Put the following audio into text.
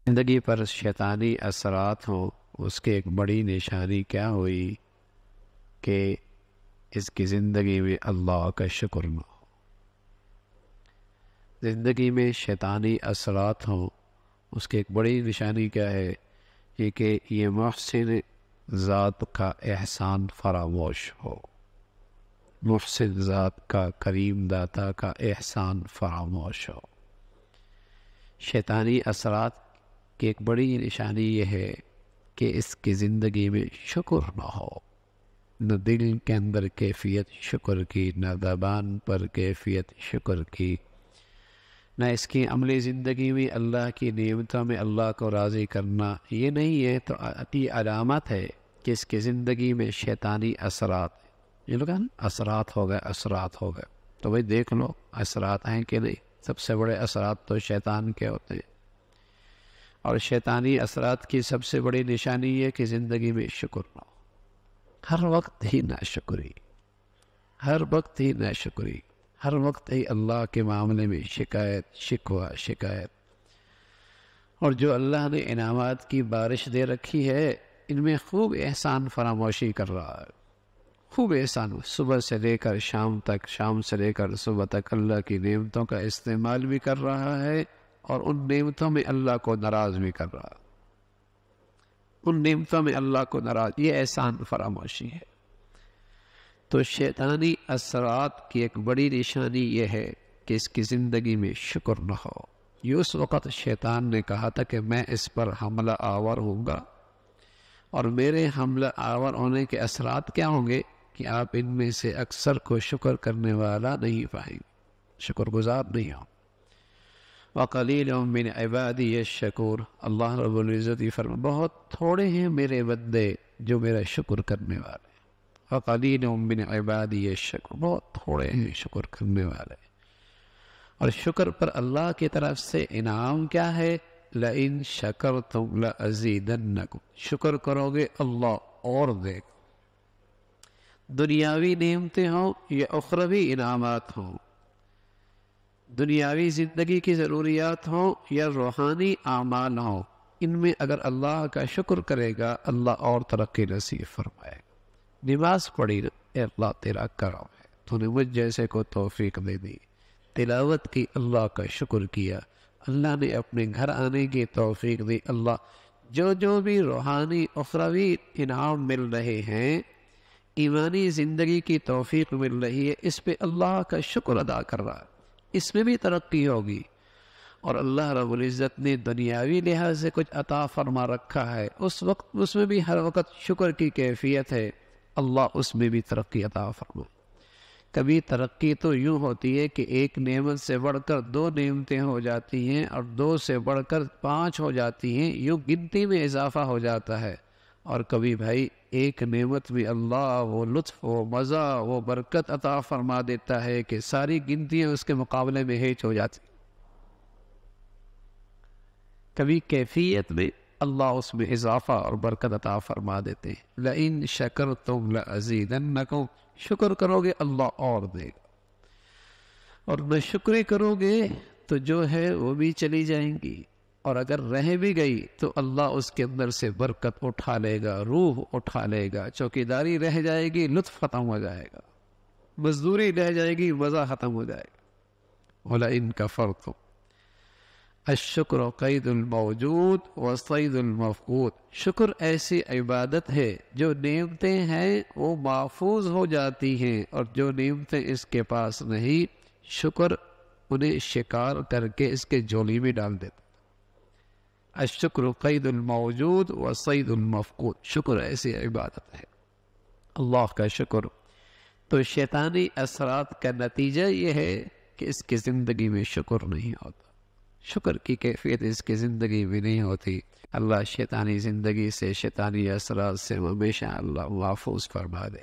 زندگی پر شیطانی اثرات ہوں، اس کی ایک بڑی نشانی کیا ہوئی کہ اس کی زندگی میں اللہ کا شکر نہ ہو۔ زندگی میں شیطانی اثرات ہوں، اس کی ایک بڑی نشانی کیا ہے؟ یہ کہ یہ محسن ذات کا احسان فراموش ہو، محسن ذات کا، کریم داتا کا احسان فراموش ہو۔ شیطانی اثرات کی ایک بڑی نشانی یہ ہے کہ اس کی زندگی میں شکر نہ ہو، نہ دل کے اندر کیفیت شکر کی، نہ زبان پر کیفیت شکر کی، نہ اس کی عملی زندگی میں اللہ کی نعمتوں میں اللہ کو راضی کرنا۔ یہ نہیں ہے تو یہ علامت ہے کہ اس کی زندگی میں شیطانی اثرات، یہ لوگ اثرات ہو گئے، اثرات ہو گئے، تو بھائی دیکھ لو اثرات ہیں کہ نہیں۔ سب سے بڑے اثرات تو شیطان کے ہوتے ہیں، اور شیطانی اثرات کی سب سے بڑی نشانی یہ کہ زندگی میں شکر نہ ہو، ہر وقت ہی ناشکری، ہر وقت ہی ناشکری، ہر وقت ہی اللہ کے معاملے میں شکایت، شکوہ، شکایت۔ اور جو اللہ نے انعامات کی بارش دے رکھی ہے، ان میں خوب احسان فراموشی کر رہا ہے، خوب احسان، صبح سے لے کر شام تک، شام سے لے کر صبح تک اللہ کی نعمتوں کا استعمال بھی کر رہا ہے، اور ان نعمتوں میں اللہ کو ناراض بھی کر رہا ہے، ان نعمتوں میں اللہ کو ناراض، یہ احسان فراموشی ہے۔ تو شیطانی اثرات کی ایک بڑی نشانی یہ ہے کہ اس کی زندگی میں شکر نہ ہو۔ یہ اس وقت شیطان نے کہا تھا کہ میں اس پر حملہ آور ہوں گا، اور میرے حملہ آور ہونے کے اثرات کیا ہوں گے کہ آپ ان میں سے اکثر کو شکر کرنے والا نہیں پائیں گے، شکر گزار نہیں ہوں۔ وَقَلِيلٌ مِّنْ عِبَادِيَ الشَّكُورُ، اللہ رب العزت فرما بہت تھوڑے ہیں میرے بندے جو میرا شکر کرنے والے ہیں۔ وَقَلِيلٌ مِّنْ عِبَادِيَ الشَّكُورُ، بہت تھوڑے ہیں شکر کرنے والے۔ اور شکر پر اللہ کی طرف سے انعام کیا ہے؟ لَإِن شَكَرْتُمْ لَأَزِيدَنَّكُمْ، شکر کرو گے اللہ اور دے گا۔ دنیاوی نعمتیں ہوں یا اخروی انعامات ہوں، دنیاوی زندگی کی ضروریات ہوں یا روحانی اعمال ہوں، ان میں اگر اللہ کا شکر کرے گا اللہ اور ترقی نصیب فرمائے گا۔ نماز پڑھی نا، اے اللہ تیرا کرم ہے، تو نے مجھ جیسے کو توفیق دے دی، تلاوت کی، اللہ کا شکر کیا، اللہ نے اپنے گھر آنے کی توفیق دی۔ اللہ جو بھی روحانی اخروی انعام مل رہے ہیں، ایمانی زندگی کی توفیق مل رہی ہے، اس پہ اللہ کا شکر ادا کر رہا ہے، اس میں بھی ترقی ہوگی۔ اور اللہ رب العزت نے دنیاوی لحاظ سے کچھ عطا فرما رکھا ہے، اس وقت اس میں بھی ہر وقت شکر کی کیفیت ہے، اللہ اس میں بھی ترقی عطا فرمائے۔ کبھی ترقی تو یوں ہوتی ہے کہ ایک نعمت سے بڑھ کر دو نعمتیں ہو جاتی ہیں، اور دو سے بڑھ کر پانچ ہو جاتی ہیں، یوں گنتی میں اضافہ ہو جاتا ہے۔ اور کبھی بھائی ایک نعمت میں اللہ وہ لطف، وہ مزہ، وہ برکت عطا فرما دیتا ہے کہ ساری گنتیاں اس کے مقابلے میں ہیچ ہو جاتی۔ کبھی کیفیت میں اللہ اس میں اضافہ اور برکت عطا فرما دیتے ہیں۔ لَإِن شَكَرْتُمْ لَأَزِيدَنَّكُمْ، شکر کرو گے اللہ اور دے گا، اور نہ شکری کرو گے تو جو ہے وہ بھی چلی جائیں گی، اور اگر رہ بھی گئی تو اللہ اس کے اندر سے برکت اٹھا لے گا، روح اٹھا لے گا، چوکیداری رہ جائے گی، لطف ختم ہو جائے گا، مزدوری رہ جائے گی، مزہ ختم ہو جائے گا۔ وَلَئِن كَفَرْتُمْ الشکر قید الموجود وصید المفقود، شکر ایسی عبادت ہے جو نعمتیں ہیں وہ محفوظ ہو جاتی ہیں، اور جو نعمتیں اس کے پاس نہیں، شکر انہیں شکار کر کے اس کے جھولی میں ڈال دیتا۔ الشکر قید الموجود وصید المفقود، شکر ایسی عبادت ہے، اللہ کا شکر۔ تو شیطانی اثرات کا نتیجہ یہ ہے کہ اس کی زندگی میں شکر نہیں ہوتا، شکر کی کیفیت اس کی زندگی میں نہیں ہوتی۔ اللہ شیطانی زندگی سے، شیطانی اثرات سے ہمیشہ اللہ محفوظ فرما دے۔